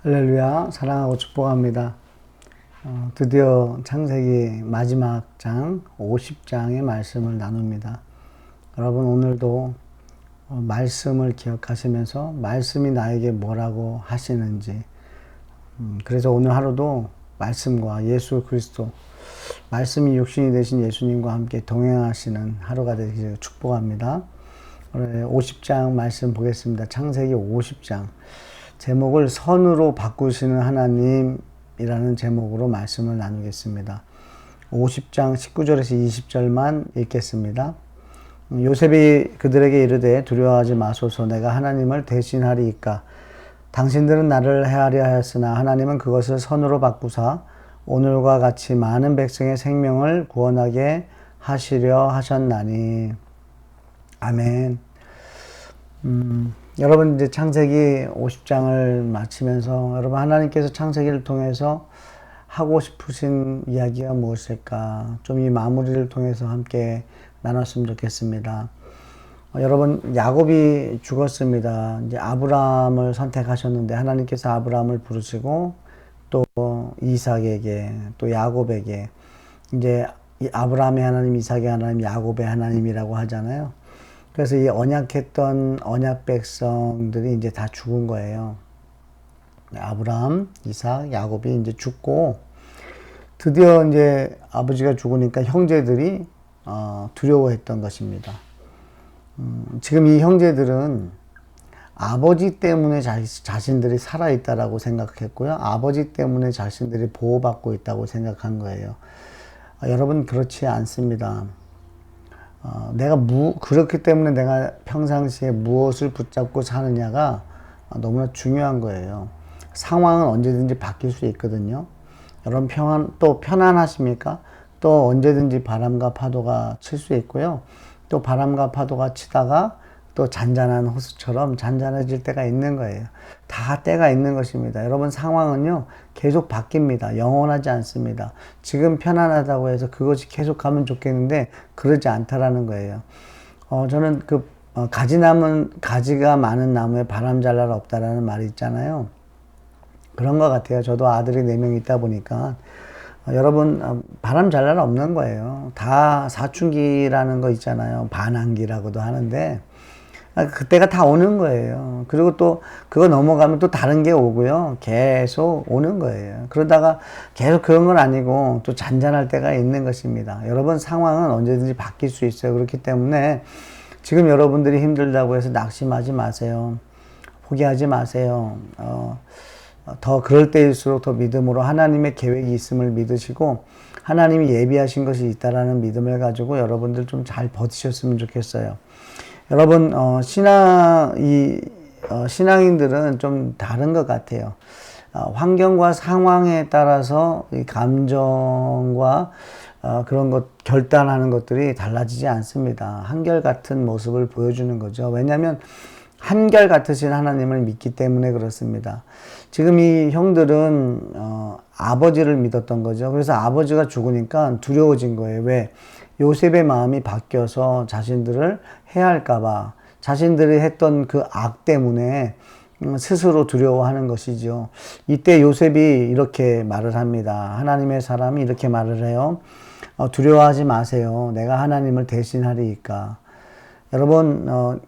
할렐루야, 사랑하고 축복합니다. 드디어 창세기 마지막 장 50장의 말씀을 나눕니다. 여러분 오늘도 말씀을 기억하시면서 말씀이 나에게 뭐라고 하시는지, 그래서 오늘 하루도 말씀과 예수 그리스도, 말씀이 육신이 되신 예수님과 함께 동행하시는 하루가 되기를 축복합니다. 오늘 50장 말씀 보겠습니다. 창세기 50장. 제목을 선으로 바꾸시는 하나님이라는 제목으로 말씀을 나누겠습니다. 50장 19절에서 20절만 읽겠습니다. 요셉이 그들에게 이르되 두려워하지 마소서, 내가 하나님을 대신하리이까. 당신들은 나를 해하려 하였으나 하나님은 그것을 선으로 바꾸사 오늘과 같이 많은 백성의 생명을 구원하게 하시려 하셨나니. 아멘. 여러분 이제 창세기 50장을 마치면서 여러분 하나님께서 창세기를 통해서 하고 싶으신 이야기가 무엇일까? 좀 이 마무리를 통해서 함께 나눴으면 좋겠습니다. 여러분 야곱이 죽었습니다. 이제 아브라함을 선택하셨는데 하나님께서 아브라함을 부르시고 또 이삭에게 또 야곱에게, 이제 아브라함의 하나님, 이삭의 하나님, 야곱의 하나님이라고 하잖아요. 그래서 이 언약했던 언약 백성들이 이제 다 죽은 거예요. 아브라함, 이삭, 야곱이 이제 죽고, 드디어 이제 아버지가 죽으니까 형제들이 두려워했던 것입니다. 지금 이 형제들은 아버지 때문에 자신들이 살아있다라고 생각했고요. 아버지 때문에 자신들이 보호받고 있다고 생각한 거예요. 여러분 그렇지 않습니다. 그렇기 때문에 내가 평상시에 무엇을 붙잡고 사느냐가 너무나 중요한 거예요. 상황은 언제든지 바뀔 수 있거든요. 여러분 또 편안하십니까? 또 언제든지 바람과 파도가 칠 수 있고요. 또 바람과 파도가 치다가 또 잔잔한 호수처럼 잔잔해질 때가 있는 거예요. 다 때가 있는 것입니다. 여러분 상황은요 계속 바뀝니다. 영원하지 않습니다. 지금 편안하다고 해서 그것이 계속하면 좋겠는데 그러지 않다라는 거예요. 저는 가지가 많은 나무에 바람 잘 날 없다라는 말이 있잖아요. 그런 것 같아요. 저도 아들이 4명 있다 보니까 여러분 바람 잘 날 없는 거예요. 다 사춘기라는 거 있잖아요. 반항기라고도 하는데 그때가 다 오는 거예요. 그리고 또 그거 넘어가면 또 다른 게 오고요. 계속 오는 거예요. 그러다가 계속 그런 건 아니고 또 잔잔할 때가 있는 것입니다. 여러분 상황은 언제든지 바뀔 수 있어요. 그렇기 때문에 지금 여러분들이 힘들다고 해서 낙심하지 마세요. 포기하지 마세요. 더 그럴 때일수록 더 믿음으로 하나님의 계획이 있음을 믿으시고 하나님이 예비하신 것이 있다라는 믿음을 가지고 여러분들 좀 잘 버티셨으면 좋겠어요. 여러분 신앙인들은 좀 다른 것 같아요. 환경과 상황에 따라서 이 감정과 그런 것 결단하는 것들이 달라지지 않습니다. 한결같은 모습을 보여주는 거죠. 왜냐하면 한결같으신 하나님을 믿기 때문에 그렇습니다. 지금 이 형들은 아버지를 믿었던 거죠. 그래서 아버지가 죽으니까 두려워진 거예요. 왜? 요셉의 마음이 바뀌어서 자신들을 해할까봐, 자신들이 했던 그 악 때문에 스스로 두려워하는 것이죠. 이때 요셉이 이렇게 말을 합니다. 하나님의 사람이 이렇게 말을 해요. 두려워하지 마세요. 내가 하나님을 대신하리이까. 여러분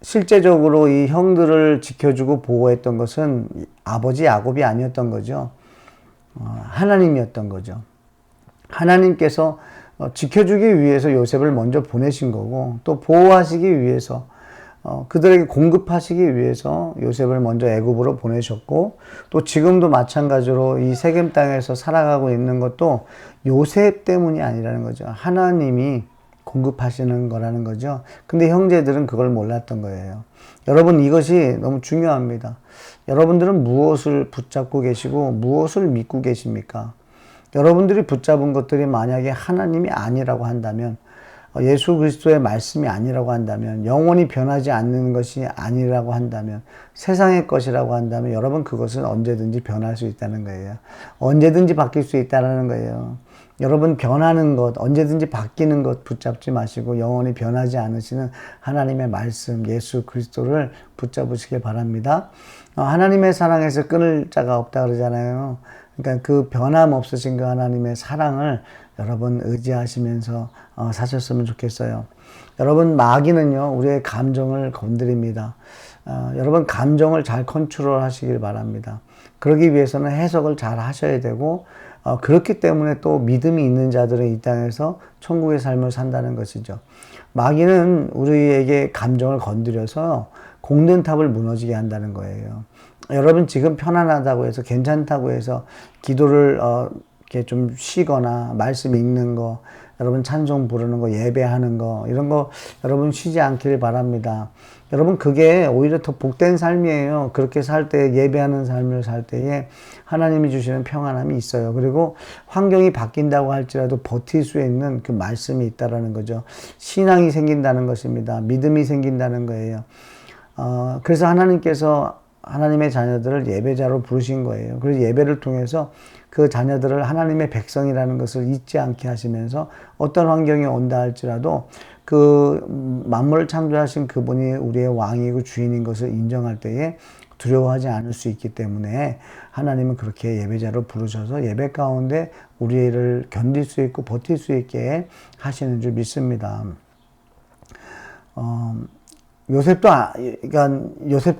실제적으로 이 형들을 지켜주고 보호했던 것은 아버지 야곱이 아니었던 거죠. 하나님이었던 거죠. 하나님께서 지켜주기 위해서 요셉을 먼저 보내신 거고, 또 보호하시기 위해서 그들에게 공급하시기 위해서 요셉을 먼저 애굽으로 보내셨고, 또 지금도 마찬가지로 이 세겜 땅에서 살아가고 있는 것도 요셉 때문이 아니라는 거죠. 하나님이 공급하시는 거라는 거죠. 근데 형제들은 그걸 몰랐던 거예요. 여러분 이것이 너무 중요합니다. 여러분들은 무엇을 붙잡고 계시고 무엇을 믿고 계십니까? 여러분들이 붙잡은 것들이 만약에 하나님이 아니라고 한다면 예수 그리스도의 말씀이 아니라고 한다면, 영원히 변하지 않는 것이 아니라고 한다면, 세상의 것이라고 한다면 여러분 그것은 언제든지 변할 수 있다는 거예요. 언제든지 바뀔 수 있다는 거예요. 여러분 변하는 것, 언제든지 바뀌는 것 붙잡지 마시고 영원히 변하지 않으시는 하나님의 말씀, 예수 그리스도를 붙잡으시길 바랍니다. 하나님의 사랑에서 끊을 자가 없다 그러잖아요. 그러니까 그 변함없으신 그 하나님의 사랑을 여러분 의지하시면서 사셨으면 좋겠어요. 여러분 마귀는요 우리의 감정을 건드립니다. 여러분 감정을 잘 컨트롤 하시길 바랍니다. 그러기 위해서는 해석을 잘 하셔야 되고 그렇기 때문에 또 믿음이 있는 자들은 이 땅에서 천국의 삶을 산다는 것이죠. 마귀는 우리에게 감정을 건드려서 공든탑을 무너지게 한다는 거예요. 여러분 지금 편안하다고 해서 괜찮다고 해서 기도를 이렇게 좀 쉬거나 말씀 읽는 거, 여러분 찬송 부르는 거, 예배하는 거 이런 거 여러분 쉬지 않기를 바랍니다. 여러분 그게 오히려 더 복된 삶이에요. 그렇게 살 때, 예배하는 삶을 살 때에 하나님이 주시는 평안함이 있어요. 그리고 환경이 바뀐다고 할지라도 버틸 수 있는 그 말씀이 있다라는 거죠. 신앙이 생긴다는 것입니다. 믿음이 생긴다는 거예요. 그래서 하나님께서 하나님의 자녀들을 예배자로 부르신 거예요. 그래서 예배를 통해서 그 자녀들을 하나님의 백성이라는 것을 잊지 않게 하시면서 어떤 환경이 온다 할지라도 그 만물을 창조하신 그분이 우리의 왕이고 주인인 것을 인정할 때에 두려워하지 않을 수 있기 때문에 하나님은 그렇게 예배자로 부르셔서 예배 가운데 우리를 견딜 수 있고 버틸 수 있게 하시는 줄 믿습니다. 요셉도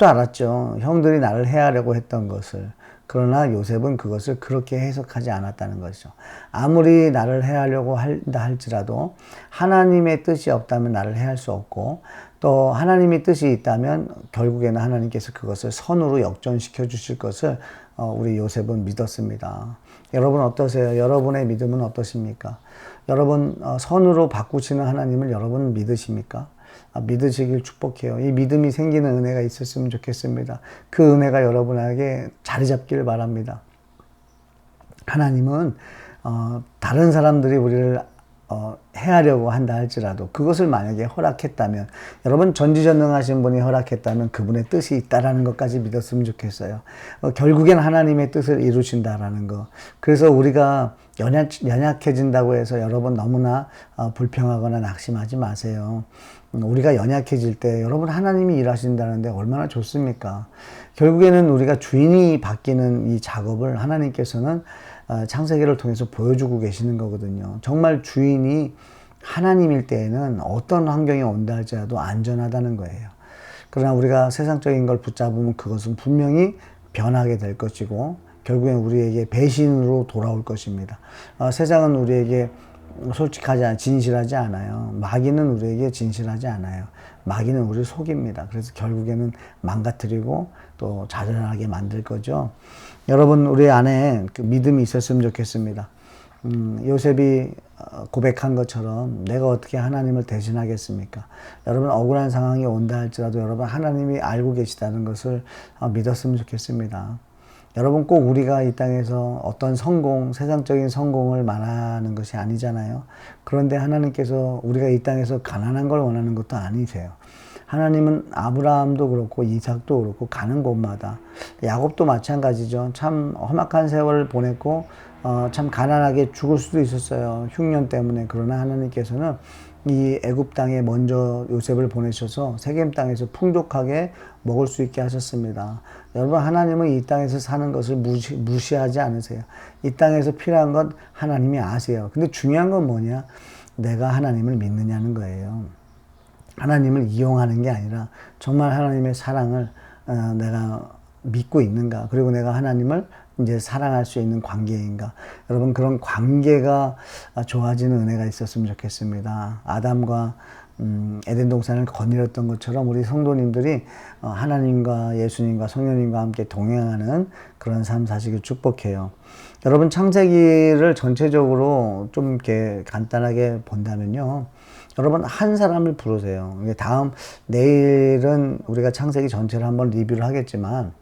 알았죠. 형들이 나를 해하려고 했던 것을. 그러나 요셉은 그것을 그렇게 해석하지 않았다는 것이죠. 아무리 나를 해하려고 한다 할지라도 하나님의 뜻이 없다면 나를 해할 수 없고 또 하나님의 뜻이 있다면 결국에는 하나님께서 그것을 선으로 역전시켜 주실 것을 우리 요셉은 믿었습니다. 여러분 어떠세요? 여러분의 믿음은 어떠십니까? 여러분 선으로 바꾸시는 하나님을 여러분 믿으십니까? 믿으시길 축복해요. 이 믿음이 생기는 은혜가 있었으면 좋겠습니다. 그 은혜가 여러분에게 자리 잡기를 바랍니다. 하나님은 다른 사람들이 우리를 해하려고 한다 할지라도 그것을 만약에 허락했다면 여러분 전지전능하신 분이 허락했다면 그분의 뜻이 있다라는 것까지 믿었으면 좋겠어요. 결국엔 하나님의 뜻을 이루신다라는 거. 그래서 우리가 연약해진다고 해서 여러분 너무나 불평하거나 낙심하지 마세요. 우리가 연약해질 때 여러분 하나님이 일하신다는데 얼마나 좋습니까? 결국에는 우리가 주인이 바뀌는 이 작업을 하나님께서는 창세기를 통해서 보여주고 계시는 거거든요. 정말 주인이 하나님일 때에는 어떤 환경이 온다 할지라도 안전하다는 거예요. 그러나 우리가 세상적인 걸 붙잡으면 그것은 분명히 변하게 될 것이고 결국엔 우리에게 배신으로 돌아올 것입니다. 세상은 우리에게 솔직하지 진실하지 않아요. 마귀는 우리에게 진실하지 않아요. 마귀는 우리를 속입니다. 그래서 결국에는 망가뜨리고 또 자살하게 만들 거죠. 여러분 우리 안에 그 믿음이 있었으면 좋겠습니다. 요셉이 고백한 것처럼 내가 어떻게 하나님을 대신하겠습니까? 여러분 억울한 상황이 온다 할지라도 여러분 하나님이 알고 계시다는 것을 믿었으면 좋겠습니다. 여러분 꼭 우리가 이 땅에서 어떤 성공, 세상적인 성공을 말하는 것이 아니잖아요. 그런데 하나님께서 우리가 이 땅에서 가난한 걸 원하는 것도 아니세요. 하나님은 아브라함도 그렇고 이삭도 그렇고 가는 곳마다 야곱도 마찬가지죠. 참 험악한 세월을 보냈고 참 가난하게 죽을 수도 있었어요. 흉년 때문에. 그러나 하나님께서는 이 애굽 땅에 먼저 요셉을 보내셔서 세겜 땅에서 풍족하게 먹을 수 있게 하셨습니다. 여러분 하나님은 이 땅에서 사는 것을 무시하지 않으세요. 이 땅에서 필요한 것 하나님이 아세요. 근데 중요한 건 뭐냐? 내가 하나님을 믿느냐는 거예요. 하나님을 이용하는 게 아니라 정말 하나님의 사랑을 내가 믿고 있는가? 그리고 내가 하나님을 이제 사랑할 수 있는 관계인가? 여러분 그런 관계가 좋아지는 은혜가 있었으면 좋겠습니다. 아담과 에덴 동산을 거닐었던 것처럼 우리 성도님들이 하나님과 예수님과 성령님과 함께 동행하는 그런 삶 사시길 축복해요. 여러분 창세기를 전체적으로 좀 이렇게 간단하게 본다면요. 여러분 한 사람을 부르세요. 내일은 우리가 창세기 전체를 한번 리뷰를 하겠지만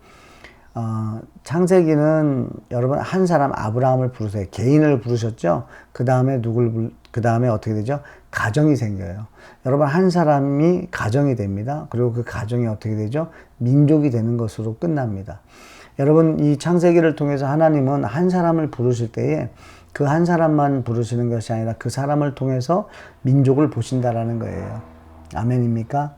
창세기는 여러분 한 사람 아브라함을 부르세요. 개인을 부르셨죠. 그 다음에 그 다음에 어떻게 되죠? 가정이 생겨요. 여러분 한 사람이 가정이 됩니다. 그리고 그 가정이 어떻게 되죠? 민족이 되는 것으로 끝납니다. 여러분 이 창세기를 통해서 하나님은 한 사람을 부르실 때에 그 한 사람만 부르시는 것이 아니라 그 사람을 통해서 민족을 보신다라는 거예요. 아멘입니까?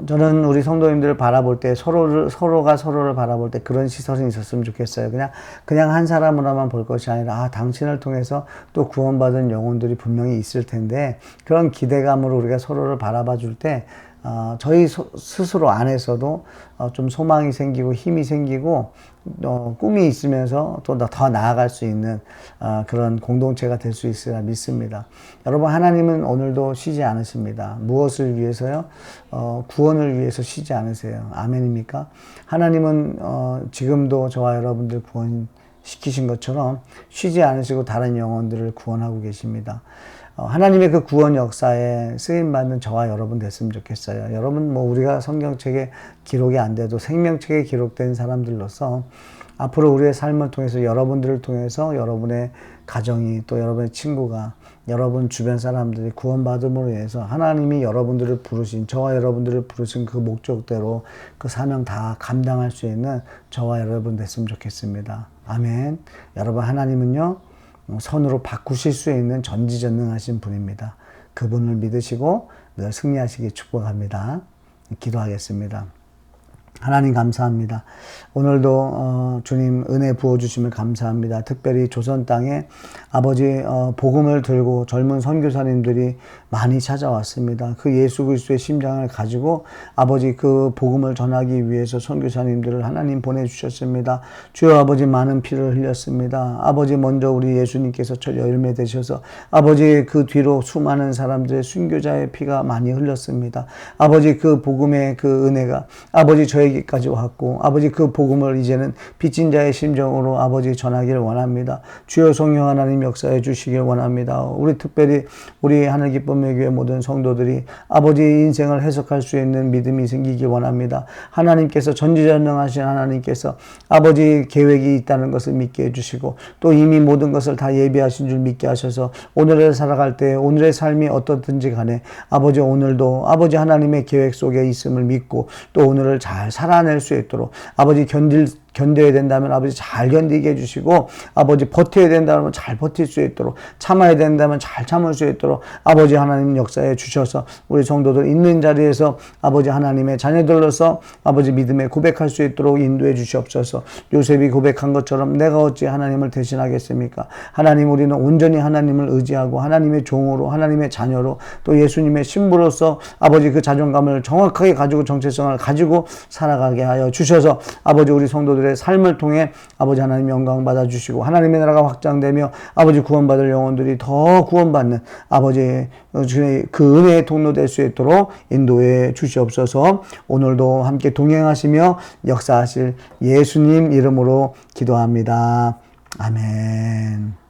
저는 우리 성도님들을 바라볼 때 서로가 서로를 바라볼 때 그런 시선이 있었으면 좋겠어요. 그냥 한 사람으로만 볼 것이 아니라, 당신을 통해서 또 구원받은 영혼들이 분명히 있을 텐데, 그런 기대감으로 우리가 서로를 바라봐 줄 때, 저희 스스로 안에서도 좀 소망이 생기고 힘이 생기고 꿈이 있으면서 또 더 나아갈 수 있는 그런 공동체가 될 수 있으리라 믿습니다. 여러분 하나님은 오늘도 쉬지 않으십니다. 무엇을 위해서요? 구원을 위해서 쉬지 않으세요. 아멘입니까? 하나님은 지금도 저와 여러분들 구원시키신 것처럼 쉬지 않으시고 다른 영혼들을 구원하고 계십니다. 하나님의 그 구원 역사에 쓰임받는 저와 여러분 됐으면 좋겠어요. 여러분 우리가 성경책에 기록이 안 돼도 생명책에 기록된 사람들로서 앞으로 우리의 삶을 통해서 여러분들을 통해서 여러분의 가정이 또 여러분의 친구가 여러분 주변 사람들이 구원받음으로 인해서 하나님이 여러분들을 부르신 저와 여러분들을 부르신 그 목적대로 그 사명 다 감당할 수 있는 저와 여러분 됐으면 좋겠습니다. 아멘. 여러분 하나님은요 선으로 바꾸실 수 있는 전지전능하신 분입니다. 그분을 믿으시고 늘 승리하시기 축복합니다. 기도하겠습니다. 하나님 감사합니다. 오늘도 주님 은혜 부어주심을 감사합니다. 특별히 조선 땅에 아버지 복음을 들고 젊은 선교사님들이 많이 찾아왔습니다. 그 예수 그리스도의 심장을 가지고 아버지 그 복음을 전하기 위해서 선교사님들을 하나님 보내주셨습니다. 주여 아버지 많은 피를 흘렸습니다. 아버지 먼저 우리 예수님께서 첫 열매 되셔서 아버지 그 뒤로 수많은 사람들의 순교자의 피가 많이 흘렸습니다. 아버지 그 복음의 그 은혜가 아버지 저에게까지 왔고 아버지 그 복음을 이제는 빚진 자의 심정으로 아버지 전하기를 원합니다. 주여 성령 하나님 역사해 주시길 원합니다. 우리 특별히 우리 하늘 기쁨의 교회 모든 성도들이 아버지 인생을 해석할 수 있는 믿음이 생기길 원합니다. 하나님께서 전지전능하신 하나님께서 아버지 계획이 있다는 것을 믿게 해주시고 또 이미 모든 것을 다 예비하신 줄 믿게 하셔서 오늘을 살아갈 때 오늘의 삶이 어떻든지 간에 아버지 오늘도 아버지 하나님의 계획 속에 있음을 믿고 또 오늘을 잘 살아낼 수 있도록 아버지 견뎌야 된다면 아버지 잘 견디게 해주시고 아버지 버텨야 된다면 잘 버틸 수 있도록 참아야 된다면 잘 참을 수 있도록 아버지 하나님 역사에 주셔서 우리 성도들 있는 자리에서 아버지 하나님의 자녀들로서 아버지 믿음에 고백할 수 있도록 인도해 주시옵소서. 요셉이 고백한 것처럼 내가 어찌 하나님을 대신하겠습니까? 하나님 우리는 온전히 하나님을 의지하고 하나님의 종으로 하나님의 자녀로 또 예수님의 신부로서 아버지 그 자존감을 정확하게 가지고 정체성을 가지고 살아가게 하여 주셔서 아버지 우리 성도들 의 삶을 통해 아버지 하나님 영광 받아주시고 하나님의 나라가 확장되며 아버지 구원받을 영혼들이 더 구원받는 아버지의 그 은혜의 통로 될 수 있도록 인도해 주시옵소서. 오늘도 함께 동행하시며 역사하실 예수님 이름으로 기도합니다. 아멘.